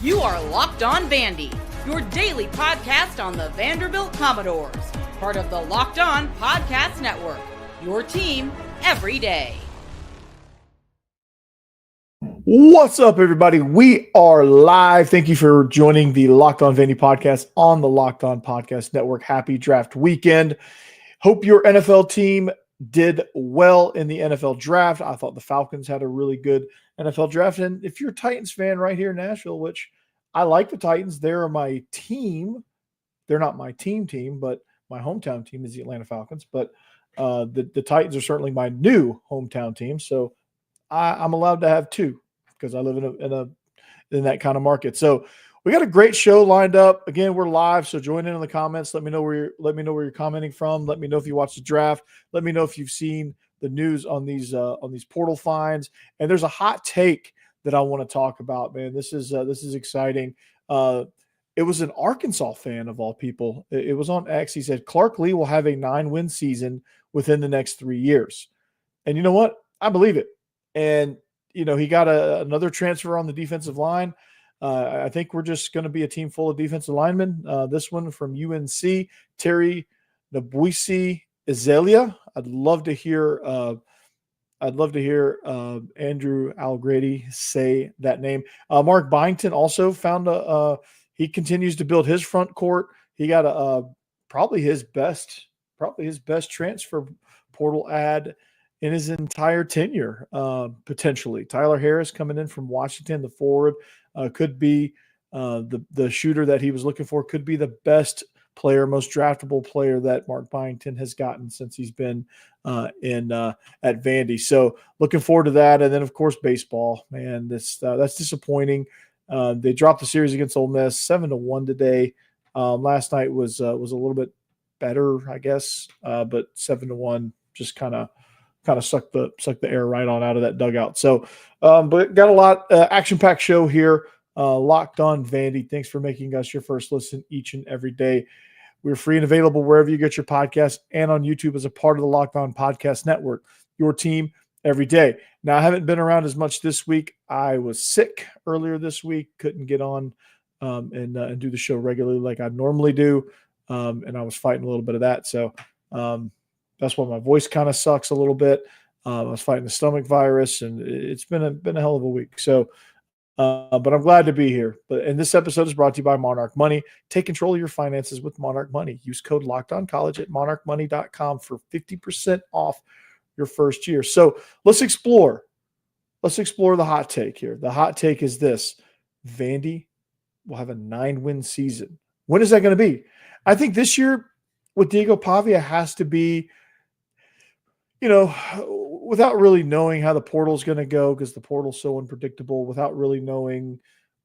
You are Locked On Vandy, your daily podcast on the Vanderbilt Commodores, part of the Locked On Podcast Network, your team every day. What's up, everybody? We are live. Thank you for joining the Locked On Vandy podcast on the Locked On Podcast Network. Happy draft weekend. Hope your NFL team did well in the NFL draft. I thought the Falcons had a really good NFL draft. And if you're a Titans fan right here in Nashville, which I like the Titans, they're my team. They're not my team, but my hometown team is the Atlanta Falcons. But the Titans are certainly my new hometown team. So I'm allowed to have two because I live in that kind of market. So we got a great show lined up. Again, we're live, so join in the comments. Let me know where you're commenting from. Let me know if you watched the draft. Let me know if you've seen the news on these portal finds. And there's a hot take that I want to talk about, man. This is exciting. It was an Arkansas fan of all people. It was on X. He said Clark Lea will have a 9-win season within the next 3 years. And you know what? I believe it. And he got another transfer on the defensive line. I think we're just going to be a team full of defensive linemen. This one from UNC, Terry Nwabuisi-Ezeala. I'd love to hear Andrew Algrady say that name. Mark Byington also found he continues to build his front court. He got probably his best transfer portal ad in his entire tenure, potentially. Tyler Harris coming in from Washington, the forward, could be the shooter that he was looking for, could be the best player, most draftable player that Mark Byington has gotten since he's been at Vandy. So looking forward to that. And then, of course, baseball. Man, that's disappointing. They dropped the series against Ole Miss 7-1 today. Last night was a little bit better, I guess, but 7-1 just kind of sucked the air right on out of that dugout. So, but got a lot action-packed show here. Locked On Vandy. Thanks for making us your first listen each and every day. We're free and available wherever you get your podcasts and on YouTube as a part of the Locked On Podcast Network, your team every day. Now, I haven't been around as much this week. I was sick earlier this week, couldn't get on and do the show regularly like I normally do, and I was fighting a little bit of that. So, that's why my voice kind of sucks a little bit. I was fighting the stomach virus, and it's been a hell of a week. So, but I'm glad to be here. And this episode is brought to you by Monarch Money. Take control of your finances with Monarch Money. Use code LOCKEDONCollege at monarchmoney.com for 50% off your first year. So let's explore the hot take here. The hot take is this: Vandy will have a 9-win season. When is that going to be? I think this year with Diego Pavia has to be, without really knowing how the portal is going to go, because the portal's so unpredictable, without really knowing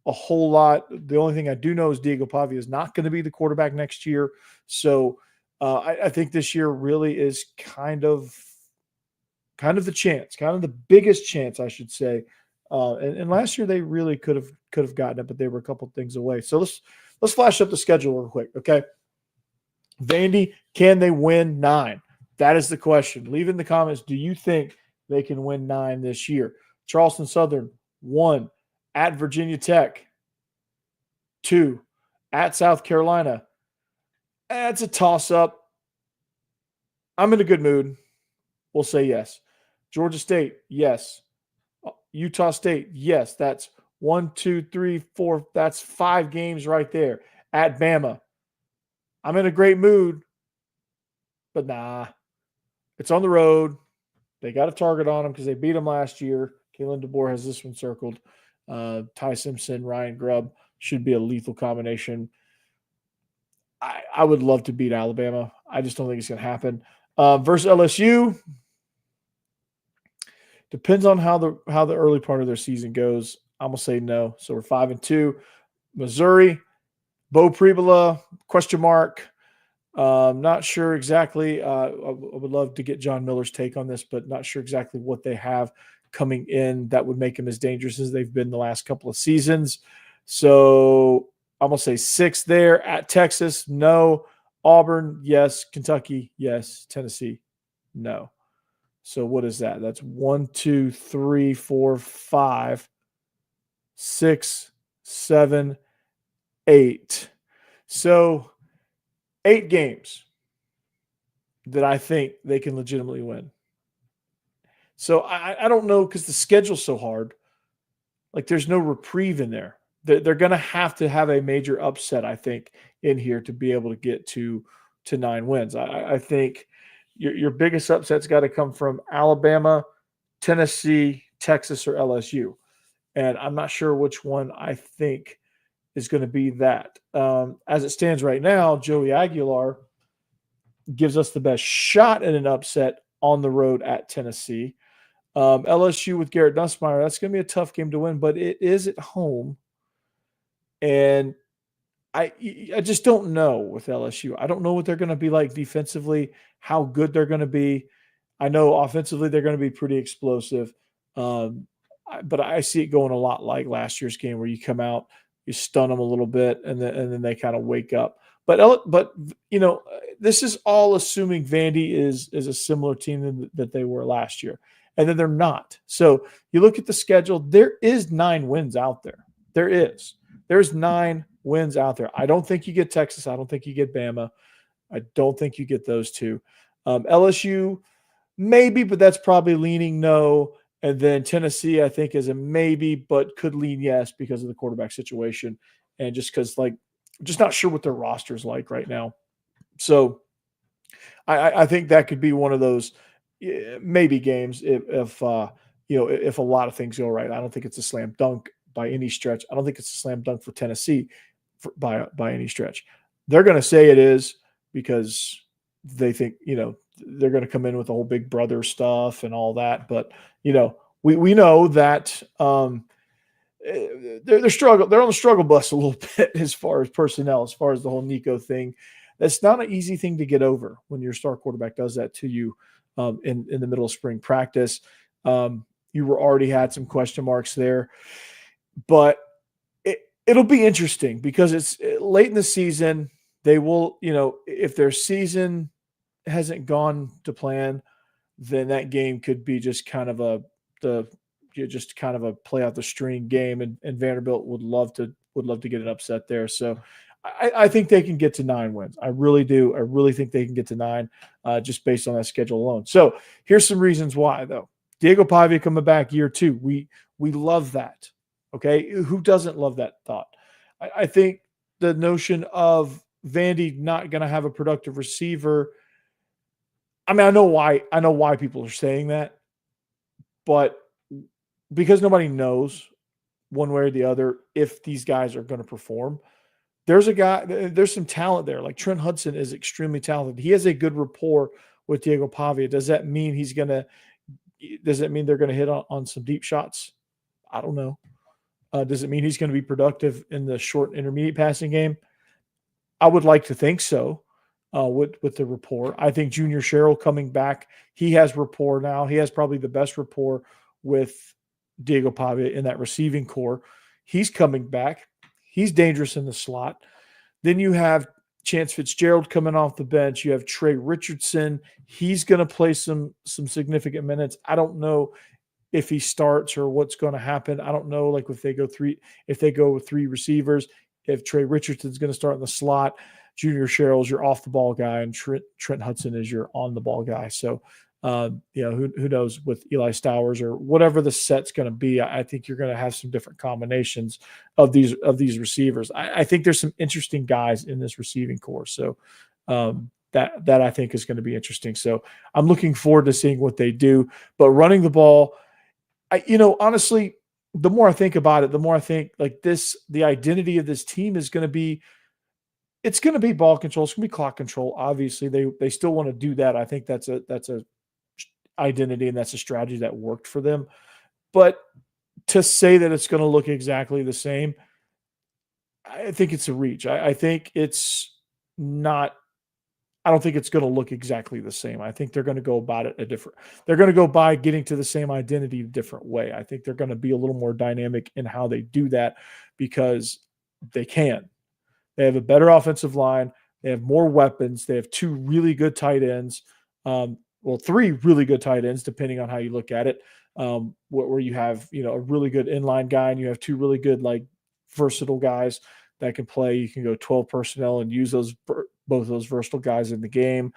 a whole lot. The only thing I do know is Diego Pavia is not going to be the quarterback next year. So I think this year really is kind of the chance, kind of the biggest chance, I should say. And last year they really could have gotten it, but they were a couple things away. So let's flash up the schedule real quick, okay? Vandy, can they win 9? That is the question. Leave in the comments, do you think they can win 9 this year? Charleston Southern, 1. At Virginia Tech, 2. At South Carolina. That's a toss-up. I'm in a good mood. We'll say yes. Georgia State, yes. Utah State, yes. That's 1, 2, 3, 4. That's 5 games right there. At Bama, I'm in a great mood, but nah. It's on the road. They got a target on them because they beat them last year. Kalen DeBoer has this one circled. Ty Simpson, Ryan Grubb should be a lethal combination. I would love to beat Alabama. I just don't think it's going to happen. Versus LSU, depends on how the early part of their season goes. I'm going to say no. So we're 5-2. Missouri, Bo Pribula, question mark. Not sure exactly. I would love to get John Miller's take on this, but not sure exactly what they have coming in that would make them as dangerous as they've been the last couple of seasons. So I'm going to say 6 there. At Texas, no. Auburn, yes. Kentucky, yes. Tennessee, no. So what is that? That's 1, 2, 3, 4, 5, 6, 7, 8. So 8 games that I think they can legitimately win. So I don't know, because the schedule's so hard. Like, there's no reprieve in there. They're going to have a major upset, I think, in here to be able to get to 9 wins. I think your biggest upset's got to come from Alabama, Tennessee, Texas, or LSU. And I'm not sure which one I think is going to be that. As it stands right now, Joey Aguilar gives us the best shot at an upset on the road at Tennessee. LSU with Garrett Nussmeier, that's going to be a tough game to win, but it is at home. And I just don't know with LSU. I don't know what they're going to be like defensively, how good they're going to be. I know offensively they're going to be pretty explosive. But I see it going a lot like last year's game, where you come out, you stun them a little bit, and then they kind of wake up. But this is all assuming Vandy is a similar team that they were last year, and then they're not. So you look at the schedule, there is 9 wins out there. There's 9 wins out there. I don't think you get Texas. I don't think you get Bama. I don't think you get those two. LSU, maybe, but that's probably leaning no. And then Tennessee, I think, is a maybe, but could lean yes because of the quarterback situation, and just because, just not sure what their roster is like right now. So I think that could be one of those maybe games if a lot of things go right. I don't think it's a slam dunk by any stretch. I don't think it's a slam dunk for Tennessee by any stretch. They're going to say it is, because they think, they're going to come in with the whole big brother stuff and all that. But, we know that they're struggling. They're on the struggle bus a little bit as far as personnel, as far as the whole Nico thing. That's not an easy thing to get over when your star quarterback does that to you in the middle of spring practice. You already had some question marks there, but it'll be interesting because it's late in the season. They will, if their season hasn't gone to plan, then that game could be just kind of a play out the string game, and Vanderbilt would love to get an upset there. So I think they can get to 9 wins. I really do. I really think they can get to 9 just based on that schedule alone. So here's some reasons why, though. Diego Pavia coming back year 2. We love that. Okay. Who doesn't love that thought? I think the notion of Vandy not going to have a productive receiver, I mean, I know why people are saying that, but because nobody knows one way or the other if these guys are going to perform. There's some talent there. Like Trent Hudson is extremely talented. He has a good rapport with Diego Pavia. Does that mean they're going to hit on some deep shots? I don't know. Does it mean he's going to be productive in the short intermediate passing game? I would like to think so. With the rapport, I think Junior Sherrill coming back, he has rapport now. He has probably the best rapport with Diego Pavia in that receiving core. He's coming back. He's dangerous in the slot. Then you have Chance Fitzgerald coming off the bench. You have Trey Richardson. He's going to play some significant minutes. I don't know if he starts or what's going to happen. I don't know, like if they go with 3 receivers, if Trey Richardson's going to start in the slot. Junior Sherrill's your off-the-ball guy, and Trent Hudson is your on-the-ball guy. So, who knows with Eli Stowers or whatever the set's going to be. I think you're going to have some different combinations of these receivers. I think there's some interesting guys in this receiving core. So that I think is going to be interesting. So I'm looking forward to seeing what they do. But running the ball, honestly, the more I think about it, the more I think the identity of this team is going to be. It's going to be ball control. It's going to be clock control. Obviously, they still want to do that. I think that's a identity, and that's a strategy that worked for them. But to say that it's going to look exactly the same, I think it's a reach. I think it's not. I don't think it's going to look exactly the same. I think they're going to go about it they're going to go by getting to the same identity a different way. I think they're going to be a little more dynamic in how they do that because they can. They have a better offensive line. They have more weapons. They have 2 really good tight ends. 3 really good tight ends, depending on how you look at it. Where you have, a really good inline guy, and you have 2 really good versatile guys that can play. You can go 12 personnel and use both those versatile guys in the game.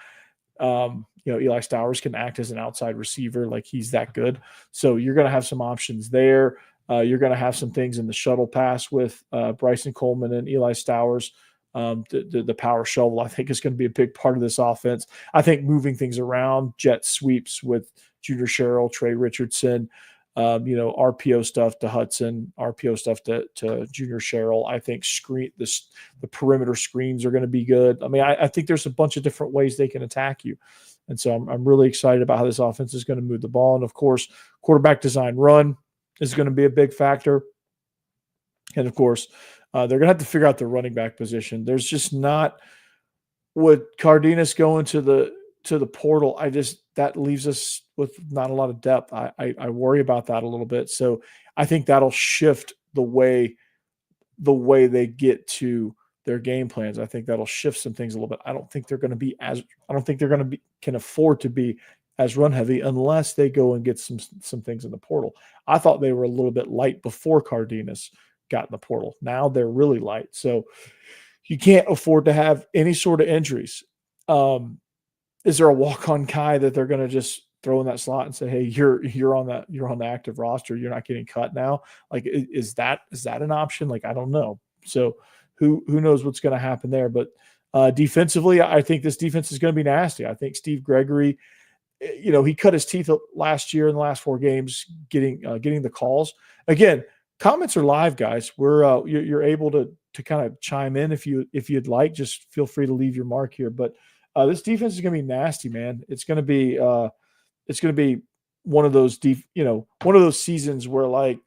Eli Stowers can act as an outside receiver. Like, he's that good. So you're going to have some options there. You're going to have some things in the shuttle pass with Bryson Coleman and Eli Stowers. The power shovel, I think, is going to be a big part of this offense. I think moving things around, jet sweeps with Junior Sherrill, Trey Richardson, RPO stuff to Hudson, RPO stuff to Junior Sherrill. I think the perimeter screens are going to be good. I mean, I think there's a bunch of different ways they can attack you. And so I'm really excited about how this offense is going to move the ball. And, of course, quarterback design run is going to be a big factor. And, of course, they're going to have to figure out the running back position. There's just not – with Cardenas going to the portal, that leaves us with not a lot of depth. I worry about that a little bit. So I think that'll shift the way they get to their game plans. I think that'll shift some things a little bit. I don't think they're going to can afford to be as run heavy unless they go and get some things in the portal. I thought they were a little bit light before Cardenas got in the portal. Now they're really light. So you can't afford to have any sort of injuries. Is there a walk-on guy that they're going to just throw in that slot and say, "Hey, you're on the active roster. You're not getting cut now"? Like, is that an option? Like, I don't know. So who knows what's going to happen there? But defensively, I think this defense is going to be nasty. I think Steve Gregory, he cut his teeth last year in the last 4 games getting the calls. Again, comments are live, guys. We're you're able to kind of chime in if you'd like. Just feel free to leave your mark here. But this defense is going to be nasty, man. It's going to be one of those one of those seasons where, like,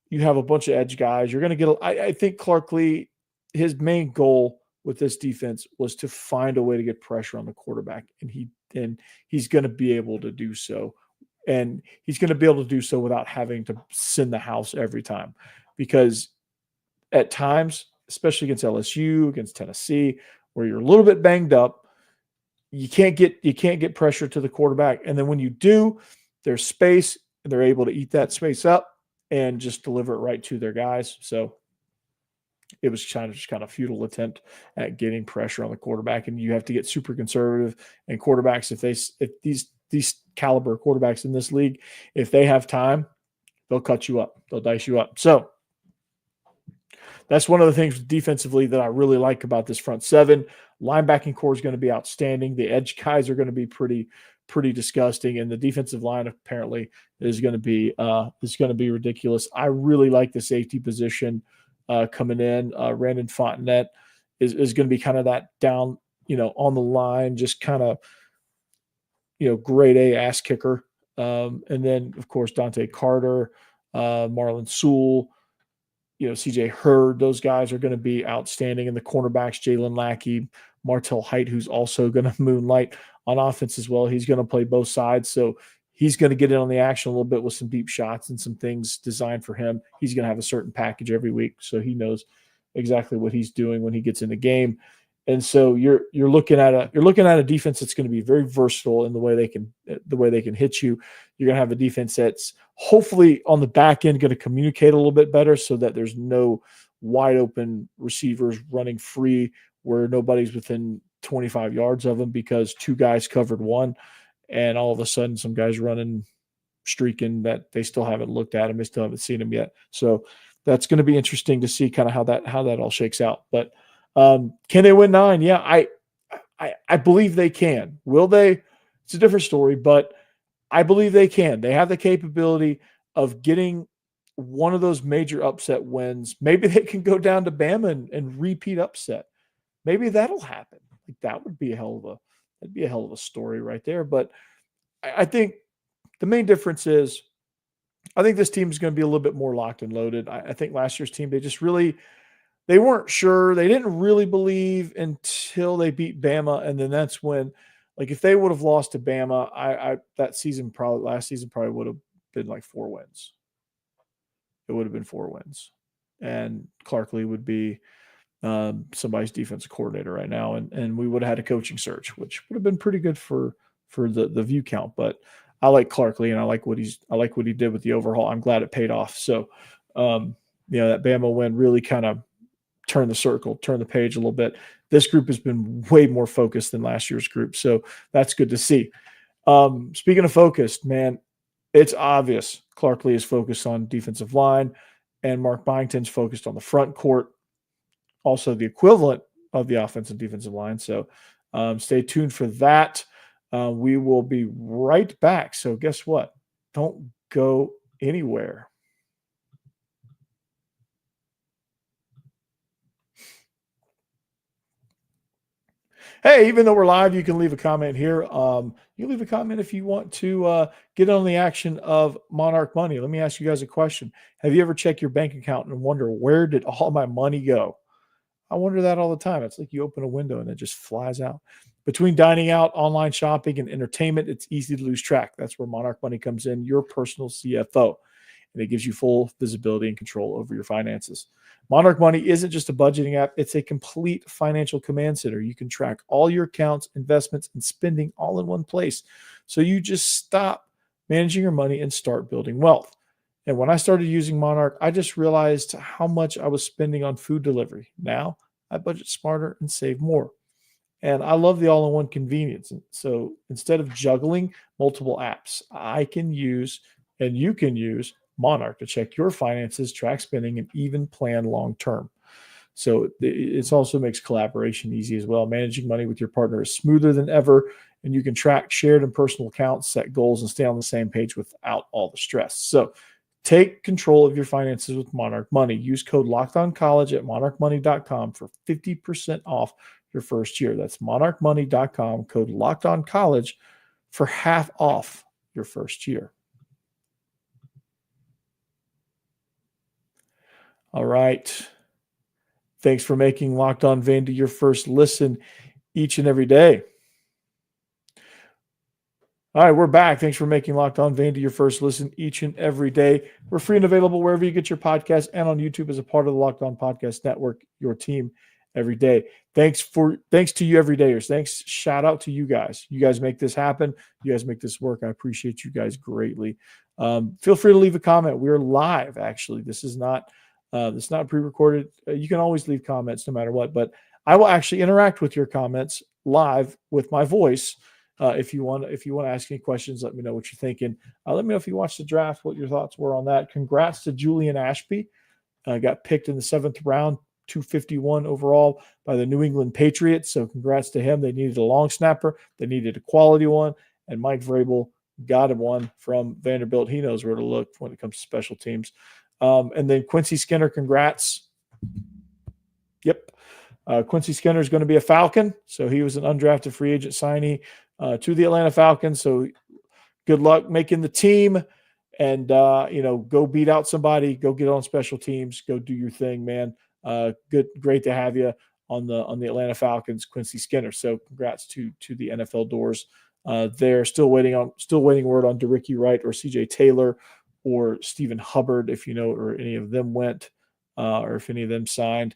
you have a bunch of edge guys. You're going to get. I think Clark Lea, his main goal with this defense was to find a way to get pressure on the quarterback, and he's going to be able to do so. And he's going to be able to do so without having to send the house every time, because at times, especially against LSU, against Tennessee, where you're a little bit banged up, you can't get pressure to the quarterback. And then when you do, there's space, and they're able to eat that space up and just deliver it right to their guys. So it was kind of futile attempt at getting pressure on the quarterback. And you have to get super conservative. And quarterbacks, if these caliber quarterbacks in this league, if they have time, they'll cut you up. They'll dice you up. So that's one of the things defensively that I really like about this front seven. Linebacking core is going to be outstanding. The edge guys are going to be pretty disgusting, and the defensive line apparently is going to be ridiculous. I really like the safety position coming in. Randon Fontenette is going to be kind of that down, on the line, just kind of, grade A ass kicker. And then, of course, Dante Carter, Marlon Sewell, CJ Hurd, those guys are going to be outstanding. And the cornerbacks, Jalen Lackey, Martell Height, who's also going to moonlight on offense as well. He's going to play both sides. So he's going to get in on the action a little bit with some deep shots and some things designed for him. He's going to have a certain package every week, so he knows exactly what he's doing when he gets in the game. And so you're looking at a defense that's going to be very versatile in the way they can hit you. You're going to have a defense that's hopefully on the back end going to communicate a little bit better, so that there's no wide open receivers running free where nobody's within 25 yards of them because 2 guys covered 1, and all of a sudden some guys running streaking that they still haven't looked at him, they still haven't seen him yet. So that's going to be interesting to see kind of how that all shakes out. But can they win 9? Yeah, I believe they can. Will they? It's a different story, but I believe they can. They have the capability of getting one of those major upset wins. Maybe they can go down to Bama and repeat upset. Maybe that'll happen. Like, that would be a hell of a story right there. But I think the main difference is, I think this team is going to be a little bit more locked and loaded. I think last year's team, they weren't sure. They didn't really believe until they beat Bama. And then that's when, like, if they would have lost to Bama, last season probably would have been like 4 wins. It would have been 4 wins. And Clark Lea would be somebody's defensive coordinator right now. And we would have had a coaching search, which would have been pretty good for the view count. But I like Clark Lea, and I like what he did with the overhaul. I'm glad it paid off. So that Bama win really kind of turn the page a little bit. This group has been way more focused than last year's group. So that's good to see. Speaking of focused, man, it's obvious Clark Lea is focused on defensive line and Mark Byington's focused on the front court, also the equivalent of the offensive and defensive line. So stay tuned for that. We will be right back. So guess what? Don't go anywhere. Hey, even though we're live, you can leave a comment here. You can leave a comment if you want to get on the action of Monarch Money. Let me ask you guys a question. Have you ever checked your bank account and wonder, where did all my money go? I wonder that all the time. It's like you open a window and it just flies out. Between dining out, online shopping, and entertainment, it's easy to lose track. That's where Monarch Money comes in, your personal CFO. And it gives you full visibility and control over your finances. Monarch Money isn't just a budgeting app. It's a complete financial command center. You can track all your accounts, investments, and spending all in one place. So you just stop managing your money and start building wealth. And when I started using Monarch, I just realized how much I was spending on food delivery. Now I budget smarter and save more. And I love the all-in-one convenience. So instead of juggling multiple apps, I can use, and you can use, Monarch to check your finances, track spending, and even plan long-term. So it also makes collaboration easy as well. Managing money with your partner is smoother than ever, and you can track shared and personal accounts, set goals, and stay on the same page without all the stress. So take control of your finances with Monarch Money. Use code LOCKEDONCollege at monarchmoney.com for 50% off your first year. That's monarchmoney.com, code LOCKEDONCollege for half off your first year. All right. Thanks for making Locked On Vandy your first listen each and every day. All right, we're back. Thanks for making Locked On Vandy your first listen each and every day. We're free and available wherever you get your podcast and on YouTube as a part of the Locked On Podcast Network, your team every day. Thanks to you everydayers. Thanks. Shout out to you guys. You guys make this happen. You guys make this work. I appreciate you guys greatly. Feel free to leave a comment. We're live, actually. This is not pre-recorded. You can always leave comments no matter what, but I will actually interact with your comments live with my voice. If you want to ask any questions, let me know what you're thinking. Let me know if you watched the draft, what your thoughts were on that. Congrats to Julian Ashby. Got picked in the 7th round, 251 overall by the New England Patriots. So congrats to him. They needed a long snapper. They needed a quality one. And Mike Vrabel got him one from Vanderbilt. He knows where to look when it comes to special teams. And then Quincy Skinner, congrats. Yep. Quincy Skinner is going to be a Falcon. So he was an undrafted free agent signee to the Atlanta Falcons. So good luck making the team and, go beat out somebody, go get on special teams, go do your thing, man. Great to have you on the Atlanta Falcons, Quincy Skinner. So congrats to the NFL doors. They're still waiting word on DeRicky Wright or CJ Taylor or Stephen Hubbard, if you know, or any of them went, or if any of them signed.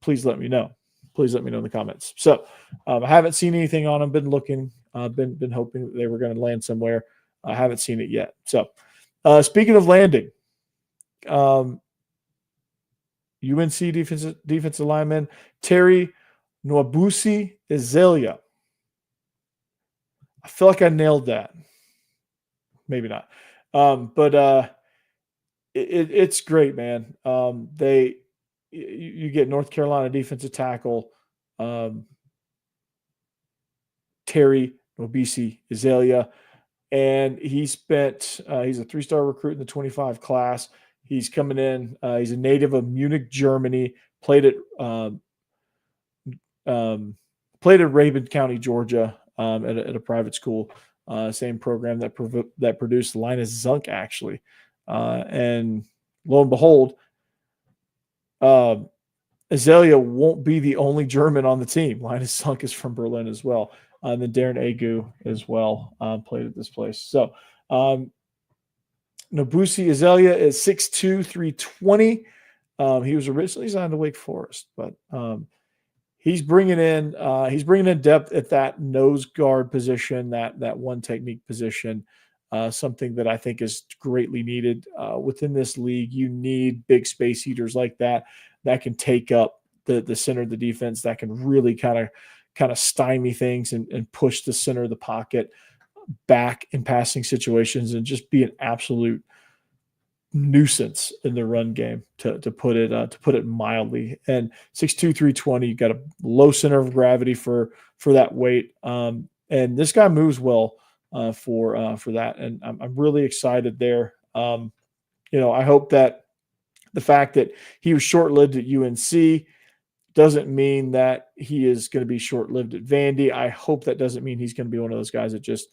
Please let me know. Please let me know in the comments. So I haven't seen anything on them. Been looking. Been hoping that they were going to land somewhere. I haven't seen it yet. So speaking of landing, UNC defensive lineman Terry Nwabuisi-Ezeala. I feel like I nailed that. Maybe not. But it's great, man. You get North Carolina defensive tackle Terry Nwabuisi-Ezeala, and he's a 3-star recruit in the 25 class. He's coming in. He's a native of Munich, Germany. Played at Rabun County, Georgia, at a private school. Same program that produced Linus Zunk, actually. And lo and behold, Ezeala won't be the only German on the team. Linus Zunk is from Berlin as well. And then Darren Agu as well played at this place. So Nwabuisi-Ezeala is 6'2", 320. He was originally signed to Wake Forest, but he's bringing in depth at that nose guard position, that one technique position. something that I think is greatly needed within this league. You need big space eaters like that can take up the center of the defense, that can really kind of stymie things and push the center of the pocket back in passing situations and just be an absolute nuisance in the run game, to put it mildly. And 6'2", 320, you got a low center of gravity for that weight. And this guy moves well for that. And I'm really excited there. I hope that the fact that he was short-lived at UNC doesn't mean that he is going to be short-lived at Vandy. I hope that doesn't mean he's going to be one of those guys that just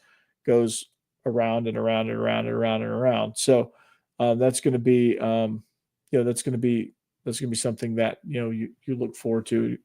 goes around and around and around and around and around. So that's going to be, that's going to be something that you look forward to,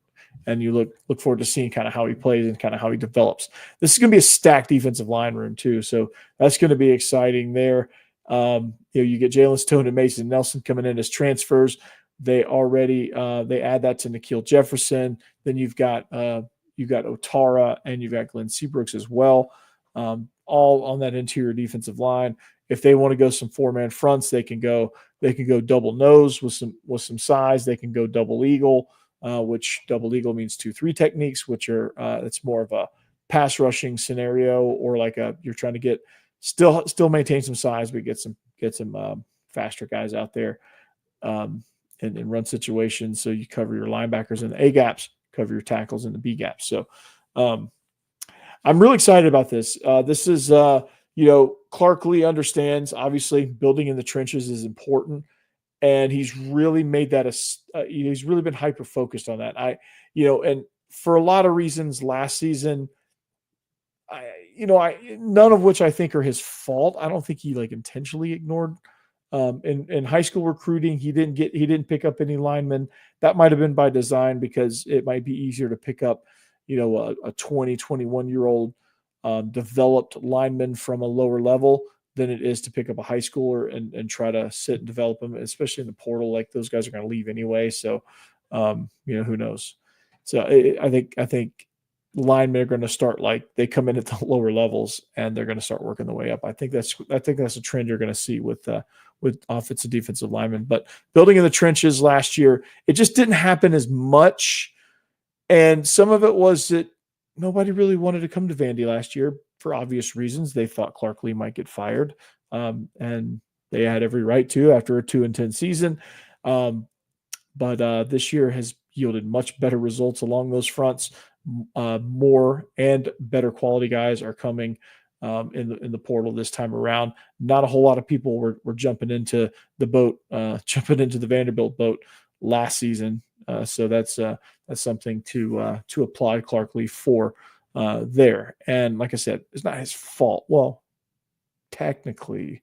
and you look forward to seeing kind of how he plays and kind of how he develops. This is going to be a stacked defensive line room too, so that's going to be exciting there. You get Jalen Stone and Mason Nelson coming in as transfers. They already they add that to N'Keal Jefferson. Then you've got Otara and you've got Glenn Seabrooks as well, all on that interior defensive line. If they want to go some 4-man fronts, they can go double nose with some size. They can go double eagle, which double eagle means 2-3 techniques, which are it's more of a pass rushing scenario, or like you're trying to get still maintain some size, but get some faster guys out there in run situations. So you cover your linebackers in the A gaps, cover your tackles in the B gaps. So I'm really excited about this. This is Clark Lea understands, obviously, building in the trenches is important, and he's really made that he's really been hyper focused on that. And for a lot of reasons last season, none of which I think are his fault. I don't think he intentionally ignored. In high school recruiting, he didn't pick up any linemen. That might have been by design, because it might be easier to pick up, a 20, 21-year-old developed lineman from a lower level than it is to pick up a high schooler and try to sit and develop them, especially in the portal. Like, those guys are going to leave anyway. So, who knows? So I think linemen are going to start, they come in at the lower levels and they're going to start working the way up. I think that's a trend you're going to see with offensive, defensive linemen. But building in the trenches last year, it just didn't happen as much. And some of it was that nobody really wanted to come to Vandy last year for obvious reasons. They thought Clark Lea might get fired, and they had every right to after a 2-10 season. But this year has yielded much better results along those fronts. More and better quality guys are coming in the portal this time around. Not a whole lot of people were jumping into the boat, jumping into the Vanderbilt boat last season. So that's something to applaud Clark Lea for there. And like I said, it's not his fault. Well, technically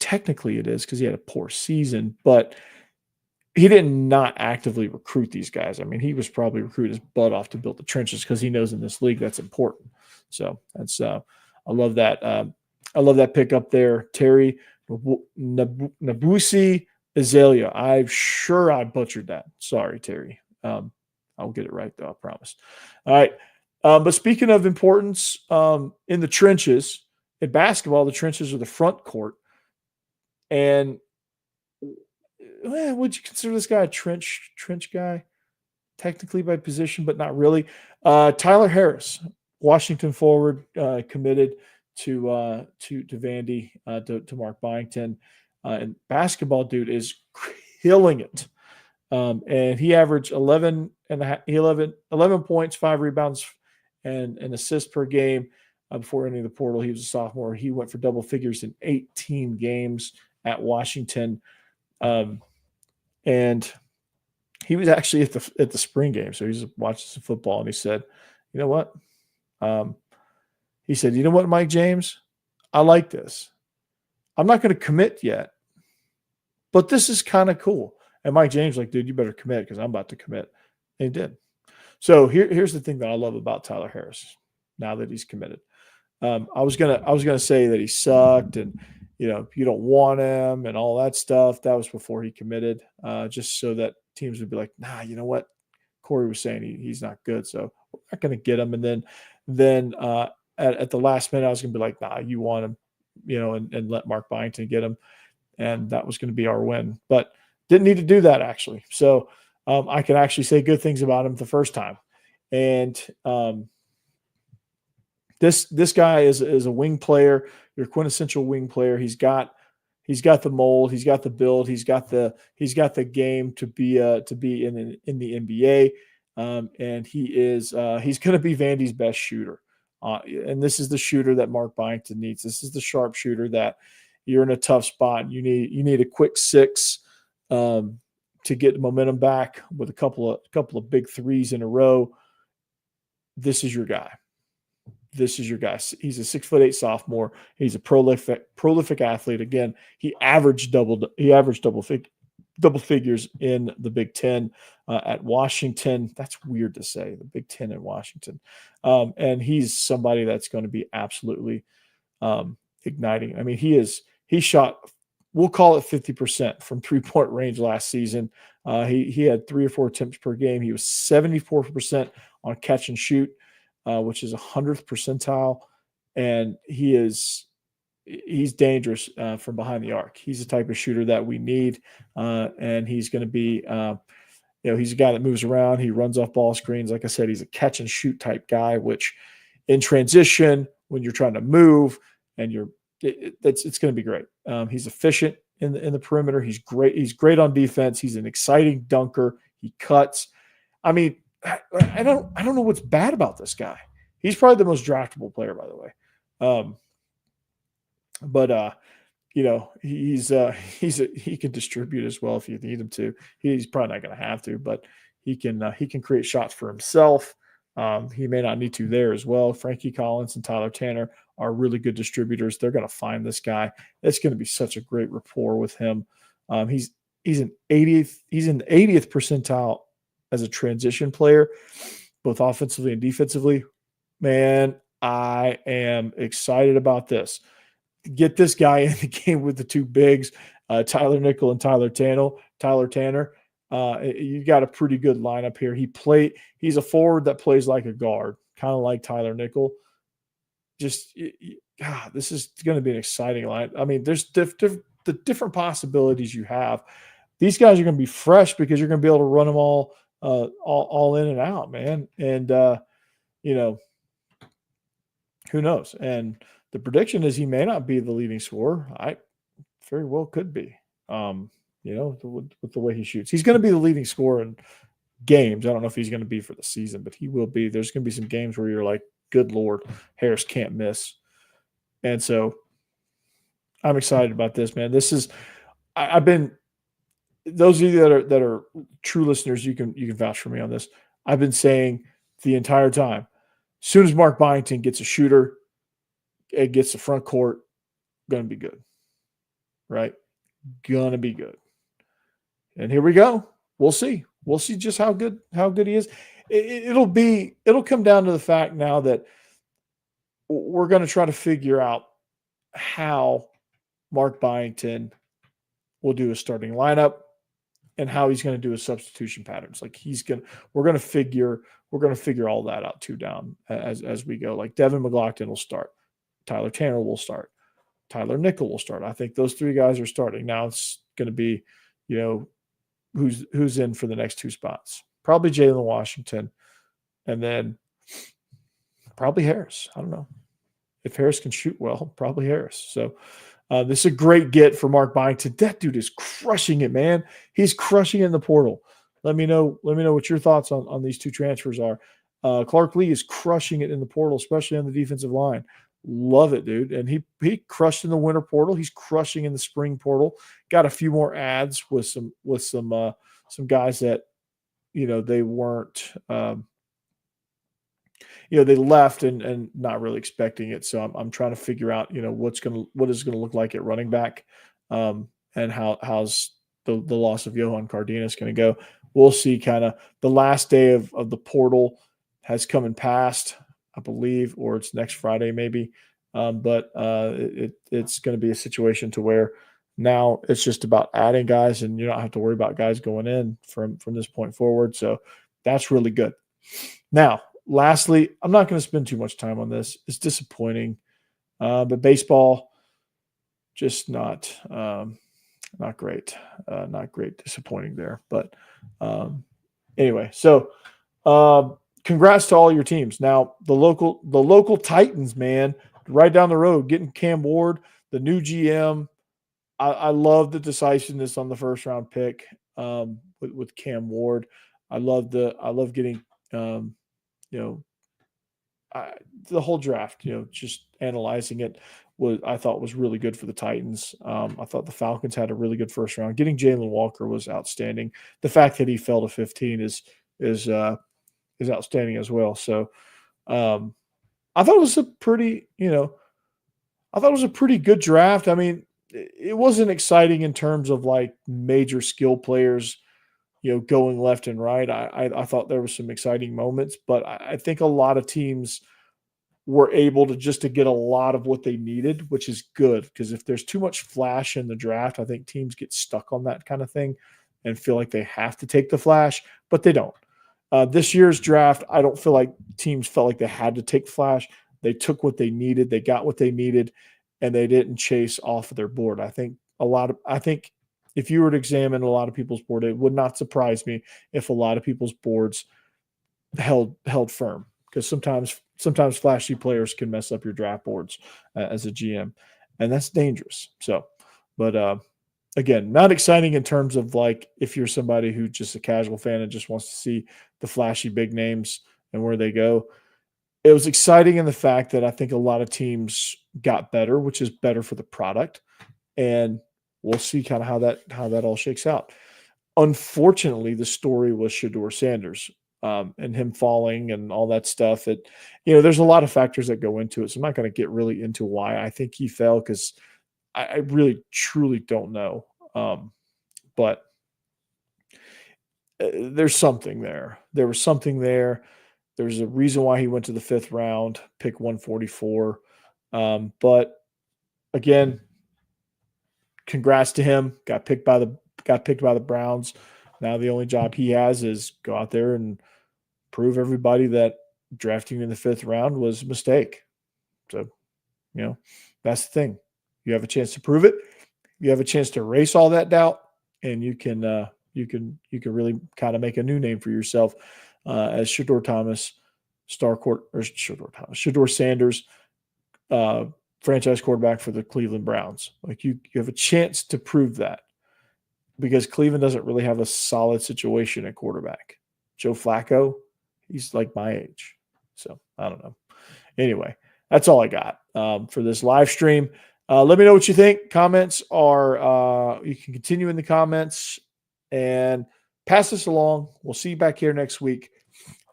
it is, because he had a poor season, but he did not actively recruit these guys. I mean, he was probably recruiting his butt off to build the trenches, because he knows in this league that's important. So that's I love that. I love that pick up there, Terry Nwabuisi-Ezeala. I'm sure I butchered that. Sorry, Terry. I'll get it right, though, I promise. All right. But speaking of importance in the trenches, in basketball, the trenches are the front court. And would you consider this guy a trench guy? Technically by position, but not really. Tyler Harris, Washington forward, committed to Vandy, to Mark Byington. And basketball, dude, is killing it. And he averaged 11 points, 5 rebounds, and an assist per game before entering the portal. He was a sophomore. He went for double figures in 18 games at Washington. And he was actually at the spring game. So he was watching some football, and he said, you know what? He said, you know what, Mike James? I like this. I'm not going to commit yet, but this is kind of cool. And Mike James was like, dude, you better commit, because I'm about to commit. And he did. So here's the thing that I love about Tyler Harris now that he's committed. I was gonna say that he sucked and you don't want him and all that stuff. That was before he committed, just so that teams would be like, nah, you know what? Corey was saying he's not good, so we're not going to get him. And then at the last minute, I was going to be like, nah, you want him. and let Mark Byington get him. And that was going to be our win, but didn't need to do that actually. So I can actually say good things about him the first time. And this guy is a wing player, your quintessential wing player. He's got the mold, he's got the build, he's got the game to be in the NBA. And he's going to be Vandy's best shooter. And this is the shooter that Mark Byington needs. This is the sharp shooter that you're in a tough spot. You need a quick six to get momentum back with a couple of big threes in a row. This is your guy. He's a 6'8" sophomore. He's a prolific athlete. Again, he averaged double figures in the Big Ten at Washington. That's weird to say, the Big Ten in Washington. And he's somebody that's going to be absolutely igniting. I mean, he shot, we'll call it 50% from 3-point range last season. He had 3 or 4 attempts per game. He was 74% on catch and shoot, which is 100th percentile. And he's dangerous from behind the arc. He's the type of shooter that we need. And he's going to be, he's a guy that moves around. He runs off ball screens. Like I said, he's a catch and shoot type guy, which in transition, when you're trying to move and it's going to be great. He's efficient in the perimeter. He's great. He's great on defense. He's an exciting dunker. He cuts. I mean, I don't know what's bad about this guy. He's probably the most draftable player, by the way. He can distribute as well if you need him to. He's probably not going to have to, but he can create shots for himself. He may not need to there as well. Frankie Collins and Tyler Tanner are really good distributors. They're going to find this guy. It's going to be such a great rapport with him. He's in 80th percentile as a transition player, both offensively and defensively. Man, I am excited about this. Get this guy in the game with the two bigs, Tyler Nickel and Tyler Tanner. You got a pretty good lineup here. He's a forward that plays like a guard, kind of like Tyler Nickel. This is going to be an exciting line. I mean, there's the different possibilities you have. These guys are going to be fresh because you're going to be able to run them all in and out, man. And who knows? And the prediction is he may not be the leading scorer. I very well could be. With the way he shoots, he's going to be the leading scorer in games. I don't know if he's going to be for the season, but he will be. There's going to be some games where you're like, good Lord, Harris can't miss. And so I'm excited about this, man. This is, I've been, those of you that are true listeners, you can vouch for me on this. I've been saying the entire time, as soon as Mark Byington gets a shooter, it gets the front court, going to be good, right? Going to be good. And here we go. We'll see. We'll see just how good he is. It'll come down to the fact now that we're going to try to figure out how Mark Byington will do a starting lineup and how he's going to do his substitution patterns. Like we're going to figure all that out too down as we go. Like Devin McLaughlin will start. Tyler Tanner will start. Tyler Nickel will start. I think those three guys are starting. Now it's going to be, who's in for the next two spots. Probably Jalen Washington, and then probably Harris. I don't know. If Harris can shoot well, probably Harris. So this is a great get for Mark Byington. That dude is crushing it, man. He's crushing it in the portal. Let me know what your thoughts on these two transfers are. Clark Lea is crushing it in the portal, especially on the defensive line. Love it, dude. And he crushed in the winter portal. He's crushing in the spring portal. Got a few more ads with some guys that they weren't they left and not really expecting it. So I'm trying to figure out what is going to look like at running back, and how's the loss of Johan Cardenas going to go. We'll see. Kind of the last day of the portal has come and passed, I believe, or it's next Friday maybe. But it's going to be a situation to where now it's just about adding guys, and you don't have to worry about guys going in from this point forward. So that's really good. Now, lastly, I'm not going to spend too much time on this. It's disappointing, but baseball just not great. Not great. Disappointing there. But anyway, so congrats to all your teams. Now the local Titans, man, right down the road, getting Cam Ward, the new GM. I love the decisiveness on the first round pick with Cam Ward. I love getting the whole draft. Just analyzing it I thought was really good for the Titans. I thought the Falcons had a really good first round. Getting Jalen Walker was outstanding. The fact that he fell to 15 is outstanding as well. So I thought it was a pretty good draft. I mean, it wasn't exciting in terms of like major skill players, going left and right. I thought there were some exciting moments, but I think a lot of teams were able to get a lot of what they needed, which is good, because if there's too much flash in the draft, I think teams get stuck on that kind of thing and feel like they have to take the flash, but they don't. This year's draft, I don't feel like teams felt like they had to take flash. They took what they needed, they got what they needed, and they didn't chase off of their board. I think if you were to examine a lot of people's board, it would not surprise me if a lot of people's boards held firm, because sometimes flashy players can mess up your draft boards as a GM, and that's dangerous. So, but again, not exciting in terms of like if you're somebody who's just a casual fan and just wants to see the flashy big names and where they go. It was exciting in the fact that I think a lot of teams got better, which is better for the product, and we'll see kind of how that all shakes out. Unfortunately, the story was Shedeur Sanders and him falling and all that stuff. There's a lot of factors that go into it, so I'm not going to get really into why I think he fell, because I really truly don't know. But there's something there. There was something there. There's a reason why he went to the 5th round, pick 144. But again, congrats to him. Got picked by the Browns. Now the only job he has is go out there and prove everybody that drafting in the 5th round was a mistake. So, that's the thing. You have a chance to prove it. You have a chance to erase all that doubt, and you can really kind of make a new name for yourself as Shedeur Sanders, franchise quarterback for the Cleveland Browns. Like you have a chance to prove that, because Cleveland doesn't really have a solid situation at quarterback. Joe Flacco, he's like my age. So I don't know. Anyway, that's all I got for this live stream. Let me know what you think. Comments are, you can continue in the comments and pass this along. We'll see you back here next week.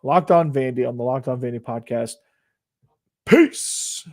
Locked On Vandy on the Locked On Vandy podcast. Peace.